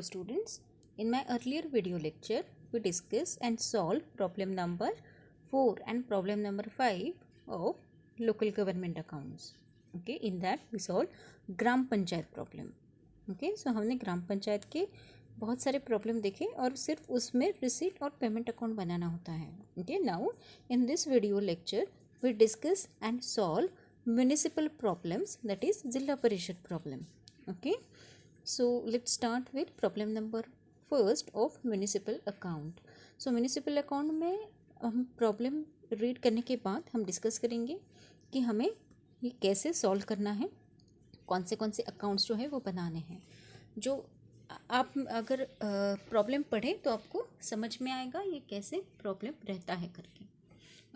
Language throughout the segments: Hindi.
Students, in my earlier video lecture, we discussed and solved problem number 4 and problem number 5 of local government accounts. Okay, in that we solved gram panchayat problem. Okay, so हमने ग्राम पंचायत के बहुत सारे प्रॉब्लम देखे और सिर्फ उसमें रिसीट और पेमेंट अकाउंट बनाना होता है. Okay, now in this video lecture we discuss and solve municipal problems, that is जिला परिषद problem. Okay, so let's start with problem number first of municipal account. So municipal account में हम प्रॉब्लम रीड करने के बाद हम डिस्कस करेंगे कि हमें ये कैसे सॉल्व करना है, कौन से अकाउंट्स जो है वो बनाने हैं. जो आप अगर प्रॉब्लम पढ़ें तो आपको समझ में आएगा ये कैसे प्रॉब्लम रहता है करके.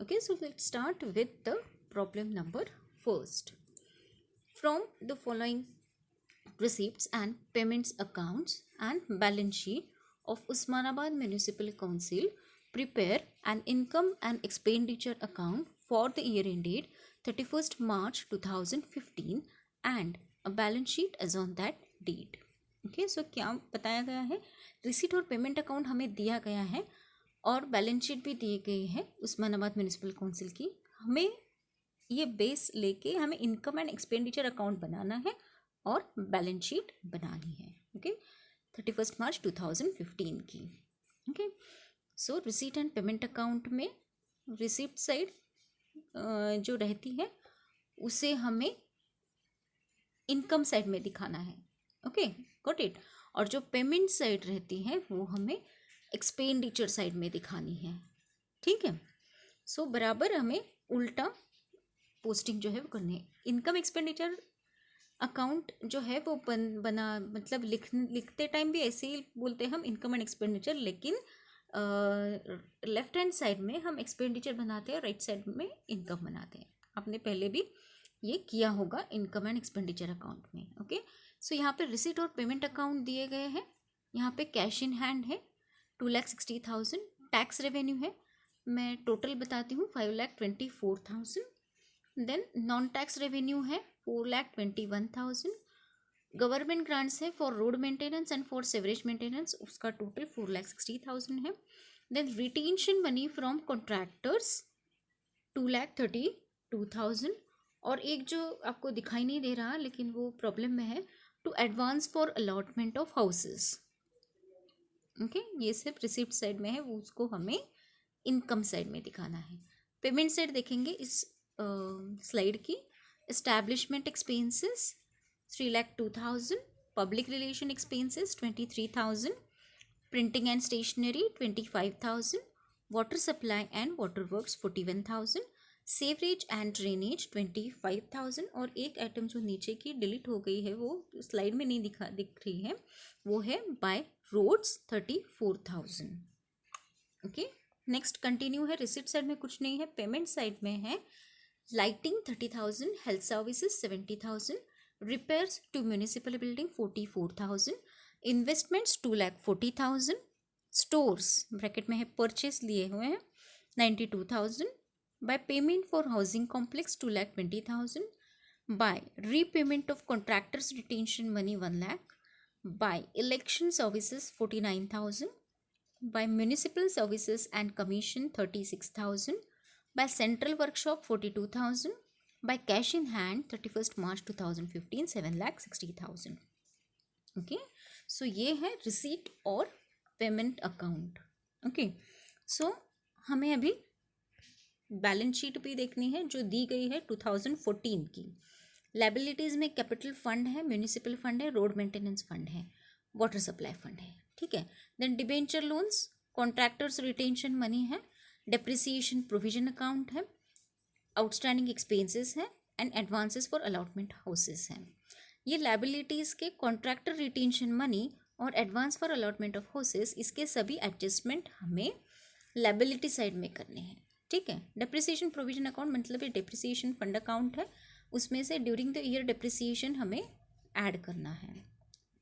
Okay, so let's start with the problem number first. From the following receipts and payments accounts and balance sheet of Usmanabad Municipal Council, prepare an income and expenditure account for the year ended 31st March 2015 and a balance sheet as on that date. Okay, so क्या बताया गया है, रिसीट और पेमेंट अकाउंट हमें दिया गया है और बैलेंस शीट भी दी गई है उस्मानाबाद म्यूनिसिपल काउंसिल की. हमें ये बेस लेके हमें इनकम एंड एक्सपेंडिचर अकाउंट बनाना है और बैलेंस शीट बनानी है. ओके, 31 मार्च 2015 की. Okay, so receipt and payment account में रिसीट साइड जो रहती है उसे हमें इनकम साइड में दिखाना है. Okay, got it. और जो पेमेंट साइड रहती है वो हमें एक्सपेंडिचर साइड में दिखानी है. ठीक है, सो बराबर हमें उल्टा पोस्टिंग जो है वो करनी है. इनकम एक्सपेंडिचर अकाउंट जो है वो बना मतलब लिखते टाइम भी ऐसे ही बोलते हैं हम इनकम एंड एक्सपेंडिचर, लेकिन लेफ्ट हैंड साइड में हम एक्सपेंडिचर बनाते हैं, राइट साइड में इनकम बनाते हैं. आपने पहले भी ये किया होगा इनकम एंड एक्सपेंडिचर अकाउंट में. ओके, सो यहाँ पे रिसीट और पेमेंट अकाउंट दिए गए हैं. यहाँ पे कैश इन हैंड है 2,60,000. टैक्स रेवेन्यू है, मैं टोटल बताती हूँ, 5,24,000. देन नॉन टैक्स रेवेन्यू है 4,21,000. गवर्नमेंट ग्रांट्स है for road maintenance and for sewerage maintenance, उसका टोटल 4,60,000 है. Then retention money from contractors 2,32,000. और एक जो आपको दिखाई नहीं दे रहा लेकिन वो प्रॉब्लम में है, to advance for allotment of houses. Okay, ये सिर्फ रिसिप्ट साइड में है, वो उसको हमें इनकम साइड में दिखाना है. पेमेंट साइड देखेंगे इस स्लाइड की. Establishment expenses 3,02,000. Public relation expenses 23,000. Printing and stationery 25,000. Water supply and water works 41,000. Sewerage and drainage 25,000. और एक आइटम जो नीचे की डिलीट हो गई है वो स्लाइड में नहीं दिख रही है, वो है by roads 34,000. Okay, next continue है. रिसिप्ट साइड में कुछ नहीं है. पेमेंट साइड में है lighting 30,000, health services 70,000, repairs to municipal building 44,000, investments 2,40,000, stores bracket में है परचेस लिए हुए हैं 92,000, by payment for housing complex 2,20,000, by repayment of contractors retention money 1 lakh, by election services 49,000, by municipal services and commission 36,000, by central workshop 42,000, by cash in hand 31st March 2015 7,60,000. Okay, सो ये है रिसीट और पेमेंट अकाउंट. ओके, सो हमें अभी बैलेंस शीट भी देखनी है जो दी गई है 2014 की. लायबिलिटीज़ में कैपिटल फंड है, म्यूनिसिपल फंड है, रोड मेंटेनेंस फंड है, वाटर सप्लाई फंड है. ठीक है, then debenture loans, contractors retention money है, डेप्रिसिएशन प्रोविजन अकाउंट है, आउटस्टैंडिंग एक्सपेंसेस है and advances for allotment houses हैं. ये लायबिलिटीज़ के कॉन्ट्रैक्टर रिटेंशन मनी और advance for allotment of houses, इसके सभी एडजस्टमेंट हमें लायबिलिटी साइड में करने हैं. ठीक है, डेप्रिसिएशन प्रोविजन अकाउंट मतलब ये डेप्रिसिएशन फंड अकाउंट है, उसमें से ड्यूरिंग द ईयर डेप्रिसिएशन हमें ऐड करना है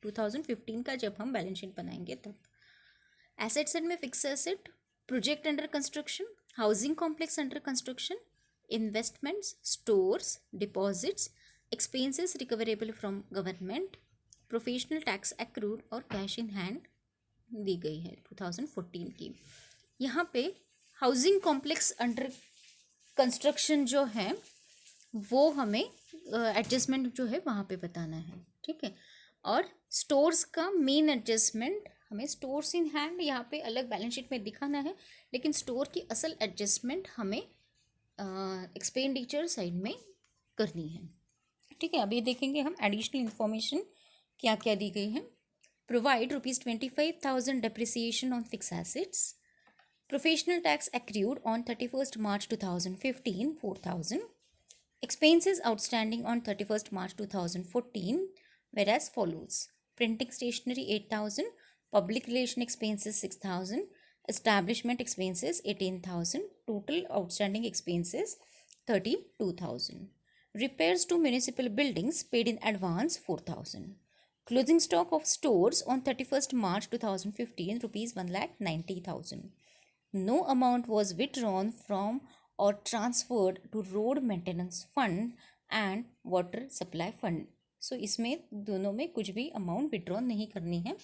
2015 का जब हम बैलेंस शीट बनाएंगे तब. एसेट साइड में fix asset, project under construction, housing complex under construction, investments, stores, deposits, expenses recoverable from government, professional tax accrued और कैश इन हैंड दी गई है 2014 की। यहाँ पे हाउसिंग कॉम्प्लेक्स अंडर कंस्ट्रक्शन जो है वो हमें एडजस्टमेंट जो है वहाँ पे बताना है, ठीक है। और स्टोर्स का मेन एडजस्टमेंट हमें स्टोर्स इन हैंड यहाँ पे अलग बैलेंस शीट में दिखाना है, लेकिन स्टोर की असल एडजस्टमेंट हमें एक्सपेंडिचर साइड में करनी है, ठीक है। अभी देखेंगे हम एडिशनल इंफॉर्मेशन क्या क्या दी गई है। Provide ₹25,000 depreciation on fixed assets. Professional tax accrued on 31st March 2015, 4,000. Expenses outstanding on 31st March 2014 were as follows. Printing stationery 8,000, public relation expenses 6,000, establishment expenses 18,000, total outstanding expenses 32,000. Repairs to municipal buildings paid in advance 4,000. Closing stock of stores on 31st March 2015 rupees 1,90,000. No amount was withdrawn from or transferred to road maintenance fund and water supply fund. सो इसमें दोनों में कुछ भी अमाउंट विड्रॉ नहीं करनी है,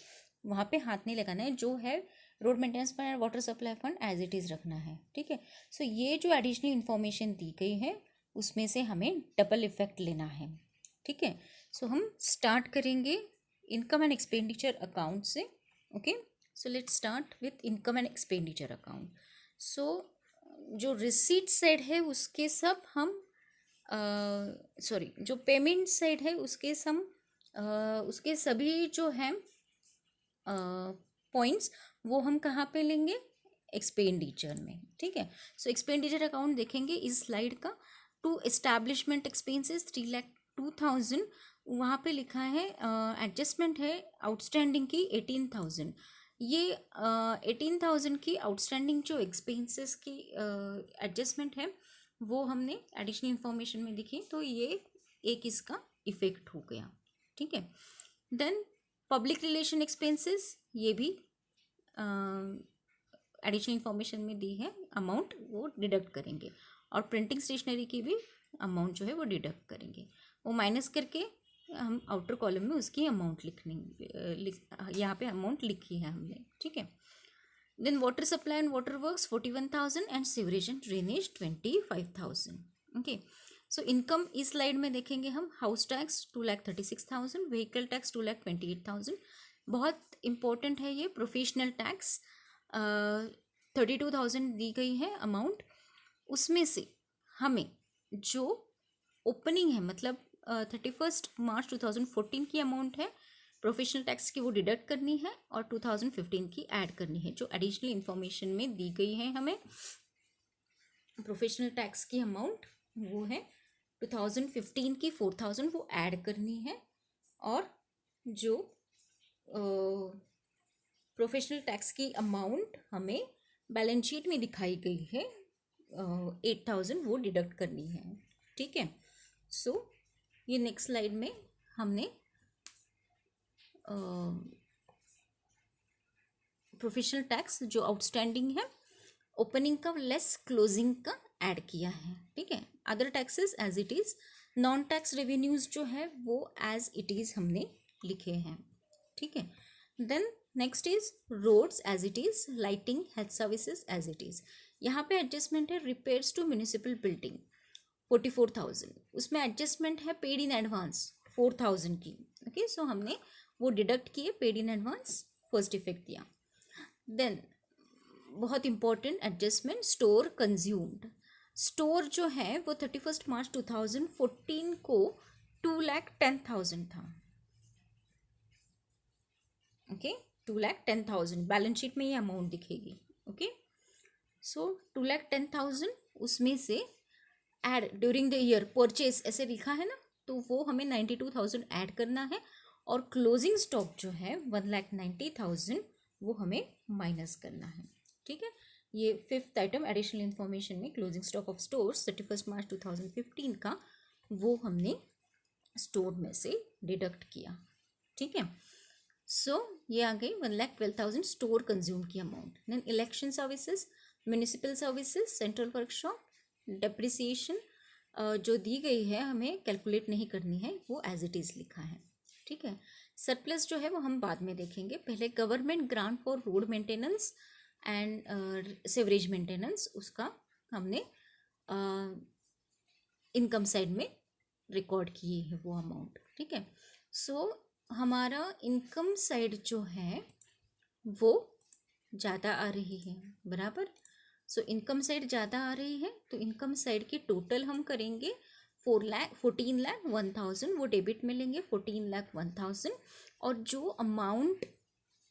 वहाँ पे हाथ नहीं लगाना है, जो है road maintenance fund and water supply fund as it is रखना है, ठीक है। सो ये जो एडिशनल इन्फॉर्मेशन दी गई है उसमें से हमें डबल इफेक्ट लेना है, ठीक है। सो हम स्टार्ट करेंगे इनकम एंड एक्सपेंडिचर अकाउंट से, okay. So let's start with income and expenditure account. So जो रिसीट साइड है उसके सब हम जो पेमेंट साइड है उसके उसके सभी जो हैं पॉइंट्स वो हम कहाँ पे लेंगे, एक्सपेंडिचर में, ठीक है। सो एक्सपेंडिचर अकाउंट देखेंगे इस स्लाइड का। टू एस्टैब्लिशमेंट एक्सपेंसेस 3,02,000, वहाँ पे लिखा है एडजस्टमेंट है आउटस्टैंडिंग की 18,000। ये 18,000 की आउटस्टैंडिंग जो एक्सपेंसेस की एडजस्टमेंट है वो हमने एडिशनल इंफॉर्मेशन में दिखी, तो ये एक इसका इफेक्ट हो गया, ठीक है। देन पब्लिक रिलेशन एक्सपेंसेस, ये भी एडिशनल इंफॉर्मेशन में दी है, अमाउंट वो डिडक्ट करेंगे, और प्रिंटिंग स्टेशनरी की भी अमाउंट जो है वो डिडक्ट करेंगे, वो माइनस करके हम आउटर कॉलम में उसकी अमाउंट यहाँ पे अमाउंट लिखी है हमने, ठीक है। Then water supply and water works 41,000 and sewerage and drainage 25,000, okay. So income इस स्लाइड में देखेंगे हम। हाउस टैक्स 2,36,000, व्हीकल टैक्स 2,28,000, बहुत इंपॉर्टेंट है ये। प्रोफेशनल टैक्स 32,000 दी गई है अमाउंट, उसमें से हमें जो ओपनिंग है मतलब 31st मार्च 2014 की अमाउंट है प्रोफेशनल टैक्स की, वो डिडक्ट करनी है और 2015 की ऐड करनी है, जो एडिशनल इंफॉर्मेशन में दी गई है हमें। प्रोफेशनल टैक्स की अमाउंट वो है 2015 की 4,000, वो ऐड करनी है, और जो प्रोफेशनल टैक्स की अमाउंट हमें बैलेंस शीट में दिखाई गई है 8,000, वो डिडक्ट करनी है, ठीक है। सो ये नेक्स्ट स्लाइड में हमने प्रोफेशनल टैक्स जो आउटस्टैंडिंग है ओपनिंग का लेस क्लोजिंग का ऐड किया है, ठीक है। Other taxes as it is, non tax revenues जो है वो एज इट इज़ हमने लिखे हैं, ठीक है। Then next is roads as it is, lighting, health services as it is. यहाँ पे एडजस्टमेंट है रिपेयर्स टू म्यूनिसिपल बिल्डिंग 44,000, उसमें एडजस्टमेंट है पेड इन एडवांस 4,000 की, ओके। सो हमने वो डिडक्ट किए, paid in advance first effect दिया। देन बहुत important adjustment, store consumed. Store जो है वो 31st मार्च 2014 को 2,10,000 था, ओके। 2,10,000 बैलेंस शीट में ये अमाउंट दिखेगी, ओके। सो 2,10,000 उसमें से add during the year purchase ऐसे लिखा है ना, तो वो हमें 92,000 ऐड करना है, और क्लोजिंग स्टॉक जो है 1,90,000 वो हमें माइनस करना है, ठीक है। ये फिफ्थ आइटम एडिशनल इंफॉर्मेशन में closing stock of stores 31st मार्च 2015 का वो हमने स्टोर में से डिडक्ट किया, ठीक है। सो ये आ गई 1,12,000 स्टोर कंज्यूम की amount. Then election services, municipal services, central workshop, depreciation जो दी गई है हमें कैलकुलेट नहीं करनी है, वो एज इट इज़ लिखा है, ठीक है। सरप्लस जो है वो हम बाद में देखेंगे, पहले government grant for road maintenance and sewerage maintenance, उसका हमने इनकम साइड में रिकॉर्ड किए है वो अमाउंट, ठीक है। सो हमारा इनकम साइड जो है वो ज़्यादा आ रही है, बराबर। सो इनकम साइड ज़्यादा आ रही है, तो इनकम साइड की टोटल हम करेंगे 14,01,000, वो डेबिट में लेंगे 14,01,000, और जो अमाउंट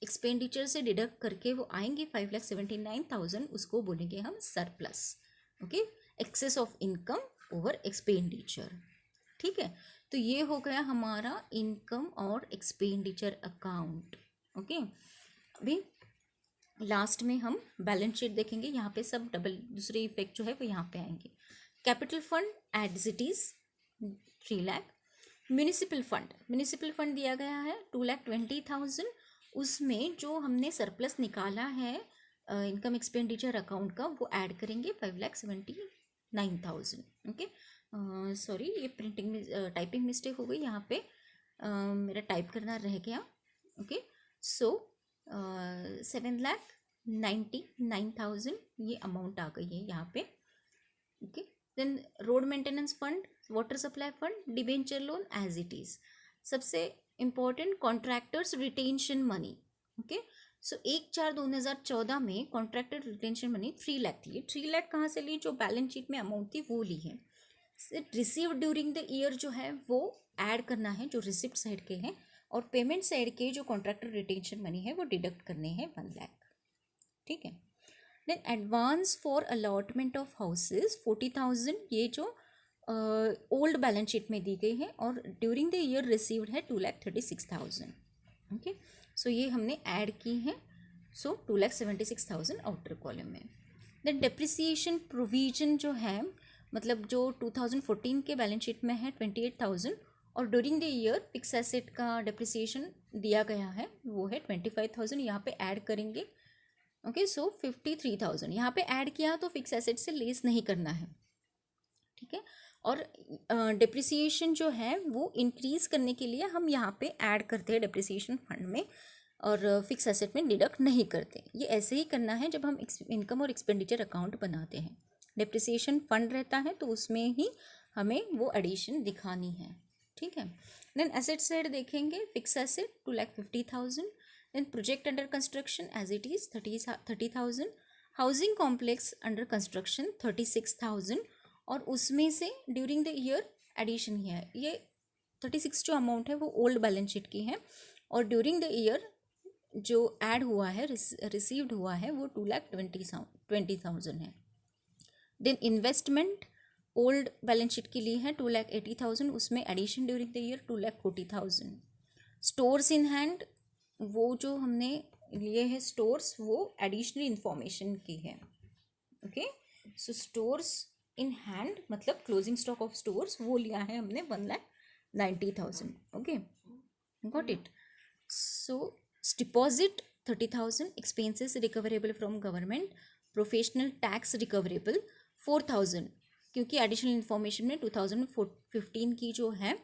एक्सपेंडिचर से डिडक्ट करके वो आएंगे 5,79,000, उसको बोलेंगे हम surplus. Okay, excess of income over expenditure, ठीक है। तो ये हो गया हमारा इनकम और एक्सपेंडिचर अकाउंट। ओके, अभी लास्ट में हम बैलेंस शीट देखेंगे, यहाँ पे सब डबल दूसरे इफेक्ट जो है वो यहाँ पे आएंगे। Capital fund as it is 3 lakh. Municipal fund दिया गया है 2,20,000, उसमें जो हमने सरप्लस निकाला है इनकम एक्सपेंडिचर अकाउंट का, वो ऐड करेंगे 5,79,000। ओके, सॉरी, ये प्रिंटिंग में टाइपिंग मिस्टेक हो गई, यहाँ पे मेरा टाइप करना रह गया। ओके, सो 7,99,000 ये अमाउंट आ गई है यहाँ पे। Okay, then road maintenance fund, water supply fund, debenture loan as it is. सबसे important contractors retention money. Okay, so 1/4/2014 में कॉन्ट्रैक्टर रिटेंशन मनी 3 लाख थी। 3 लाख कहाँ से ली? जो बैलेंस शीट में अमाउंट थी वो ली है। रिसीव ड्यूरिंग द ईयर जो है वो ऐड करना है, जो रिसिप्ट साइड के हैं, और पेमेंट साइड के जो कॉन्ट्रैक्टर रिटेंशन मनी है वो डिडक्ट करने हैं 1 लाख, ठीक है। Then advance for allotment of houses 40,000, ये जो ओल्ड बैलेंस शीट में दी गई है, और ड्यूरिंग द ईयर रिसीव्ड है 2,36,000। ओके, सो ये हमने ऐड की है, सो 2,76,000 आउटर कॉलम में। देन डेप्रिसिएशन प्रोविजन जो है, मतलब जो 2014 के बैलेंस शीट में है 28,000, और during the year fix asset का डेप्रिसिएशन दिया गया है वो है 25,000, यहाँ पे ऐड करेंगे। ओके, सो 53,000 यहाँ पे ऐड किया, तो फिक्स एसेट से लेस नहीं करना है, ठीक है। और डेप्रिसिएशन जो है वो इंक्रीज करने के लिए हम यहाँ पे ऐड करते हैं डेप्रिसिएशन फंड में, और फिक्स एसेट में डिडक्ट नहीं करते। ये ऐसे ही करना है जब हम इनकम और एक्सपेंडिचर अकाउंट बनाते हैं। डेप्रिसिएशन फंड रहता है तो उसमें ही हमें वो एडिशन दिखानी है, ठीक है। देन एसेट साइड देखेंगे, fix asset 2,50,000, then project under construction as it is 30,000, housing complex under construction 36,000, और उसमें से ड्यूरिंग द ईयर एडिशन ही है। ये 36 जो अमाउंट है वो ओल्ड बैलेंस शीट की है, और ड्यूरिंग द ईयर जो ऐड हुआ है, रिसीव्ड हुआ है, वो 2,20,000 है। Then investment old balance sheet की ली है 2,80,000, उसमें addition during the year 2,40,000। Stores in hand, वो जो हमने लिए है स्टोर्स, वो एडिशनल इंफॉर्मेशन की है। Okay, so stores in hand मतलब क्लोजिंग स्टॉक ऑफ स्टोर्स, वो लिया है हमने 1,90,000। Okay, got it. So deposit 30,000, expenses recoverable from government, professional tax recoverable 4,000, क्योंकि एडिशनल इन्फॉर्मेशन में 2015 की जो है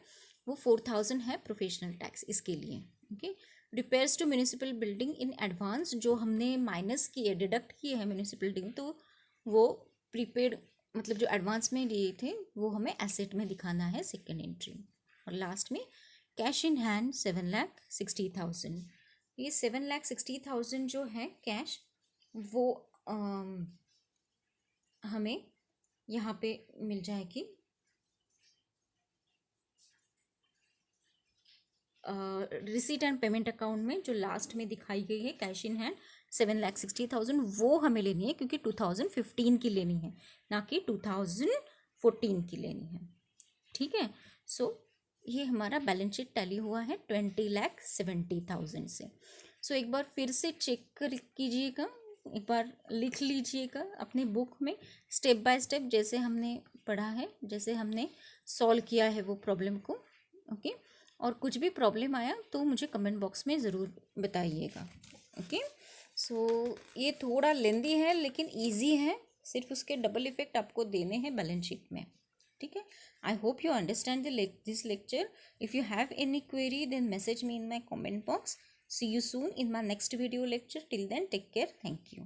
वो 4,000 है प्रोफेशनल टैक्स, इसके लिए। Okay, repairs to municipal building in advance, जो हमने माइनस किए, डिडक्ट किए हैं म्यूनिसिपल बिल्डिंग, तो वो प्रीपेड मतलब जो एडवांस में लिए थे वो हमें एसेट में दिखाना है, सेकेंड एंट्री। और लास्ट में कैश इन हैंड 7,60,000। ये 7,60,000 जो है कैश, वो हमें यहाँ पे मिल जाएगी रिसीट एंड पेमेंट अकाउंट में, जो लास्ट में दिखाई गई है कैश इन हैंड 7,60,000, वो हमें लेनी है, क्योंकि 2015 की लेनी है, ना कि 2014 की लेनी है, ठीक है। सो ये हमारा बैलेंस शीट टैली हुआ है 20,70,000 से। सो एक बार फिर से चेक कर कीजिएगा, एक बार लिख लीजिएगा अपने बुक में स्टेप बाय स्टेप, जैसे हमने पढ़ा है, जैसे हमने सॉल्व किया है वो प्रॉब्लम को। ओके, और कुछ भी प्रॉब्लम आया तो मुझे कमेंट बॉक्स में ज़रूर बताइएगा। ओके, सो ये थोड़ा लेंदी है लेकिन ईजी है, सिर्फ उसके डबल इफ़ेक्ट आपको देने हैं बैलेंस शीट में, ठीक है. I hope you understand this lecture. If you have any query, then message me in my comment box. See you soon in my next video lecture. Till then, take care. Thank you.